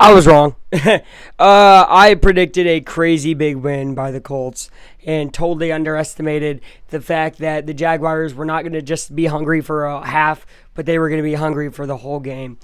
I was wrong. I predicted a crazy big win by the Colts and totally underestimated the fact that the Jaguars were not going to just be hungry for a half, but they were going to be hungry for the whole game.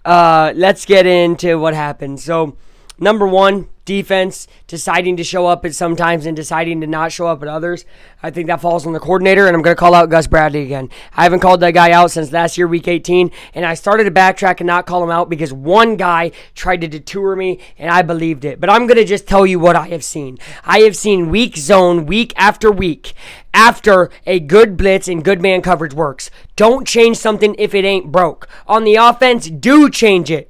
Let's get into what happened. So, number one, defense deciding to show up at sometimes and deciding to not show up at others. I think that falls on the coordinator, and I'm going to call out Gus Bradley again. I haven't called that guy out since last year, week 18, and I started to backtrack and not call him out because one guy tried to detour me, and I believed it. But I'm going to just tell you what I have seen. I have seen weak zone week after week after a good blitz and good man coverage works. Don't change something if it ain't broke. On the offense, do change it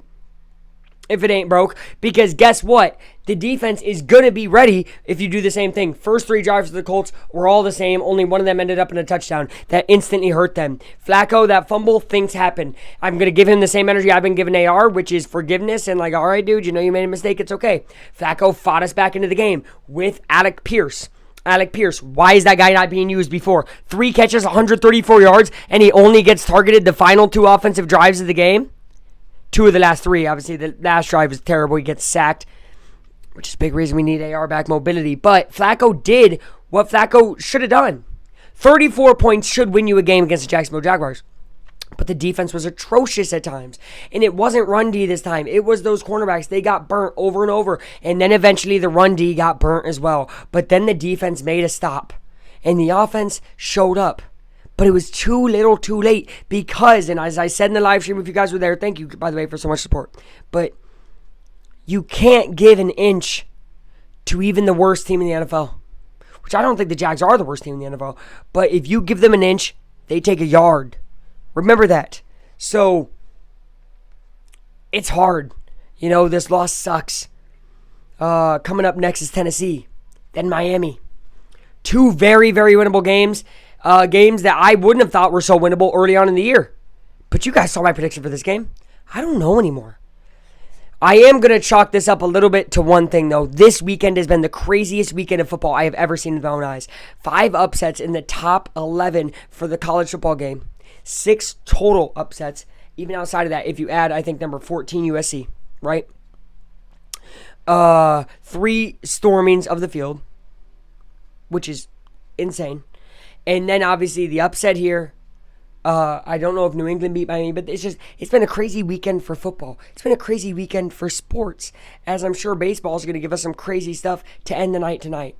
if it ain't broke, because guess what? The defense is going to be ready if you do the same thing. First three drives of the Colts were all the same. Only one of them ended up in a touchdown. That instantly hurt them. Flacco, that fumble, things happen. I'm going to give him the same energy I've been giving AR, which is forgiveness and like, all right, dude, you know you made a mistake. It's okay. Flacco fought us back into the game with Alec Pierce. Why is that guy not being used before? 3 catches, 134 yards, and he only gets targeted the final 2 offensive drives of the game? 2 of the last 3. Obviously, the last drive is terrible. He gets sacked, which is a big reason we need AR back mobility. But Flacco did what Flacco should have done. 34 points should win you a game against the Jacksonville Jaguars. But the defense was atrocious at times. And it wasn't run D this time. It was those cornerbacks. They got burnt over and over. And then eventually the run D got burnt as well. But then the defense made a stop. And the offense showed up. But it was too little too late because, and as I said in the live stream, if you guys were there, thank you, by the way, for so much support. But you can't give an inch to even the worst team in the NFL, which I don't think the Jags are the worst team in the NFL. But if you give them an inch, they take a yard. Remember that. So it's hard. You know, this loss sucks. Coming up next is Tennessee, then Miami. 2 very, very winnable games. Games that I wouldn't have thought were so winnable early on in the year. But you guys saw my prediction for this game. I don't know anymore. I am going to chalk this up a little bit to one thing, though. This weekend has been the craziest weekend of football I have ever seen with my own eyes. 5 upsets in the top 11 for the college football game. 6 total upsets. Even outside of that, if you add, I think, number 14 USC, right? 3 stormings of the field, which is insane. And then, obviously, the upset here. I don't know if New England beat Miami, but it's been a crazy weekend for football. It's been a crazy weekend for sports, as I'm sure baseball is going to give us some crazy stuff to end the night tonight.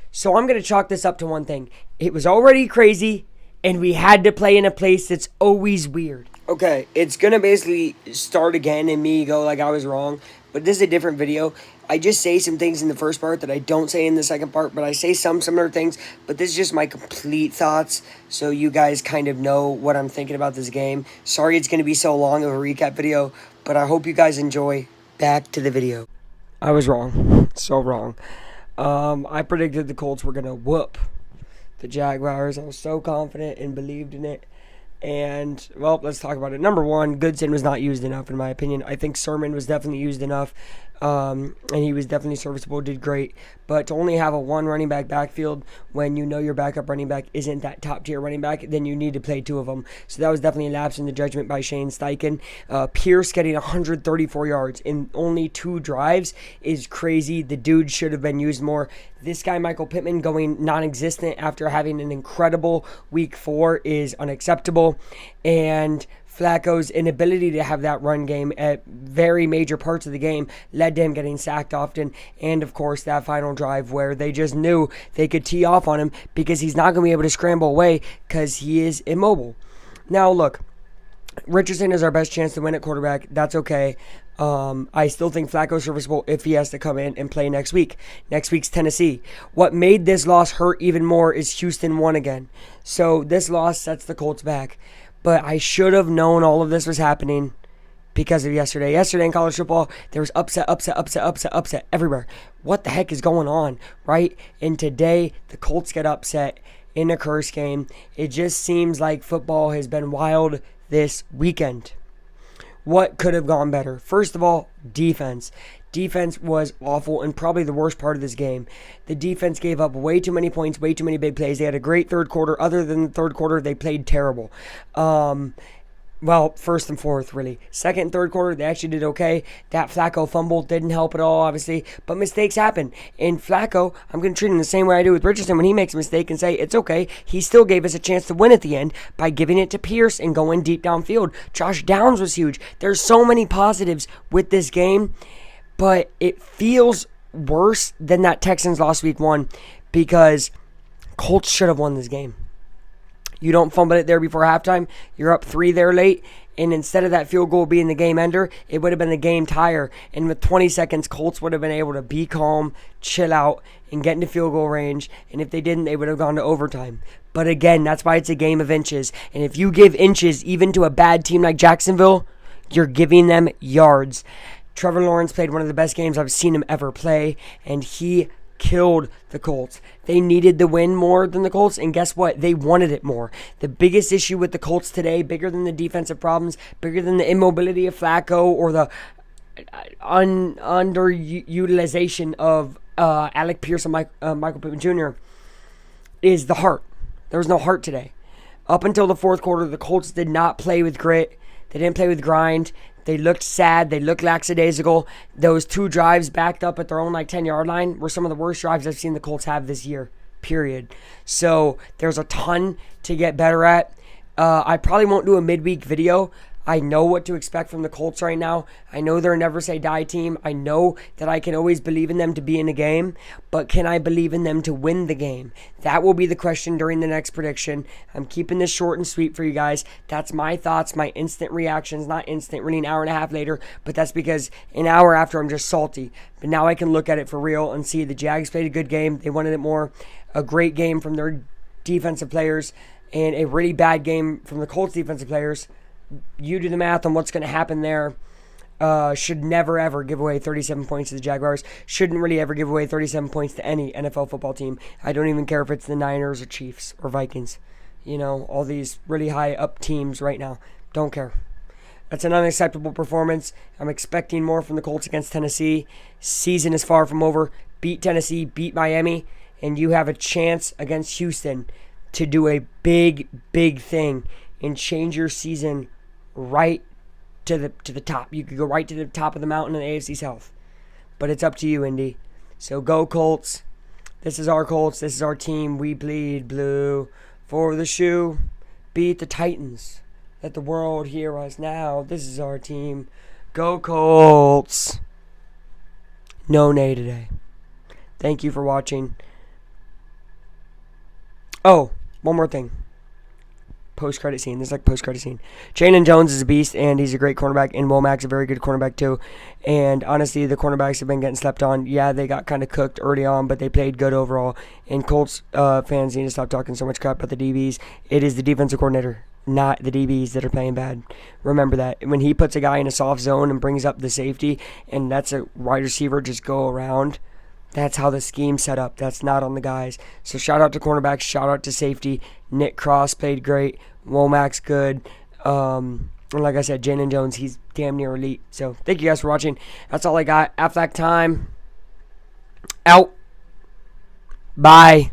So I'm going to chalk this up to one thing. It was already crazy, and we had to play in a place that's always weird. Okay, it's going to basically start again and me go like I was wrong, but this is a different video. I just say some things in the first part that I don't say in the second part, but I say some similar things, but this is just my complete thoughts, so you guys kind of know what I'm thinking about this game. Sorry it's going to be so long of a recap video, but I hope you guys enjoy. Back to the video. I was wrong. So wrong. I predicted the Colts were going to whoop the Jaguars. I was so confident and believed in it. And, well, let's talk about it. Number one, Goodson was not used enough, in my opinion. I think Sermon was definitely used enough, and he was definitely serviceable, did great. But to only have a 1 running back backfield when you know your backup running back isn't that top-tier running back, then you need to play 2 of them. So that was definitely a lapse in the judgment by Shane Steichen. Pierce getting 134 yards in only 2 drives is crazy. The dude should have been used more. This guy, Michael Pittman, going non-existent after having an incredible week 4 is unacceptable. And Flacco's inability to have that run game at very major parts of the game led to him getting sacked often. And, of course, that final drive where they just knew they could tee off on him because he's not going to be able to scramble away because he is immobile. Now, look, Richardson is our best chance to win at quarterback. That's okay. I still think Flacco's serviceable if he has to come in and play next week. Next week's Tennessee. What made this loss hurt even more is Houston won again. So this loss sets the Colts back. But I should have known all of this was happening because of yesterday. Yesterday in college football, there was upset everywhere. What the heck is going on, right? And today, the Colts get upset in a curse game. It just seems like football has been wild this weekend. What could have gone better? First of all, defense. Defense was awful and probably the worst part of this game. The defense gave up way too many points, way too many big plays. They had a great third quarter. Other than the third quarter, they played terrible. Well, first and fourth, really. Second and third quarter, they actually did okay. That Flacco fumble didn't help at all, obviously, but mistakes happen. And Flacco, I'm going to treat him the same way I do with Richardson when he makes a mistake and say, it's okay. He still gave us a chance to win at the end by giving it to Pierce and going deep downfield. Josh Downs was huge. There's so many positives with this game, but it feels worse than that Texans lost week 1 because Colts should have won this game. You don't fumble it there before halftime. You're up 3 there late. And instead of that field goal being the game ender, it would have been the game tire. And with 20 seconds, Colts would have been able to be calm, chill out, and get into field goal range. And if they didn't, they would have gone to overtime. But again, that's why it's a game of inches. And if you give inches even to a bad team like Jacksonville, you're giving them yards. Trevor Lawrence played one of the best games I've seen him ever play. And he killed the Colts. They needed the win more than the Colts, and guess what? They wanted it more. The biggest issue with the Colts today, bigger than the defensive problems, bigger than the immobility of Flacco or the underutilization of Alec Pierce and Michael Pittman Jr., is the heart. There was no heart today. Up until the fourth quarter, the Colts did not play with grit. They didn't play with grind. They looked sad. They looked lackadaisical. Those 2 drives backed up at their own 10-yard line were some of the worst drives I've seen the Colts have this year, period. So there's a ton to get better at. I probably won't do a midweek video. I know what to expect from the Colts right now. I know they're a never say die team. I know that I can always believe in them to be in a game, but can I believe in them to win the game? That will be the question during the next prediction. I'm keeping this short and sweet for you guys. That's my thoughts, my instant reactions, not instant, really an hour and a half later, but that's because an hour after I'm just salty. But now I can look at it for real and see the Jags played a good game. They wanted it more. A great game from their defensive players and a really bad game from the Colts defensive players. You do the math on what's going to happen there. Should never, ever give away 37 points to the Jaguars. Shouldn't really ever give away 37 points to any NFL football team. I don't even care if it's the Niners or Chiefs or Vikings. You know, all these really high up teams right now. Don't care. That's an unacceptable performance. I'm expecting more from the Colts against Tennessee. Season is far from over. Beat Tennessee, beat Miami, and you have a chance against Houston to do a big, big thing and change your season right to the top. You could go right to the top of the mountain in the AFC South. But it's up to you, Indy. So go Colts. This is our Colts. This is our team. We bleed blue for the shoe. Beat the Titans. Let the world hear us now. This is our team. Go Colts. No nay today. Thank you for watching. Oh, one more thing. Post-credit scene. This is like post-credit scene. Jalen Jones is a beast, and he's a great cornerback, and Womack's a very good cornerback, too. And honestly, the cornerbacks have been getting slept on. Yeah, they got kind of cooked early on, but they played good overall. And Colts fans need to stop talking so much crap about the DBs. It is the defensive coordinator, not the DBs, that are playing bad. Remember that. When he puts a guy in a soft zone and brings up the safety, and that's a wide receiver just go around, that's how the scheme's set up. That's not on the guys. So shout out to cornerbacks. Shout out to safety. Nick Cross played great. Womack's good. And like I said, Jalen Jones, he's damn near elite. So thank you guys for watching. That's all I got. Aflac time. Out. Bye.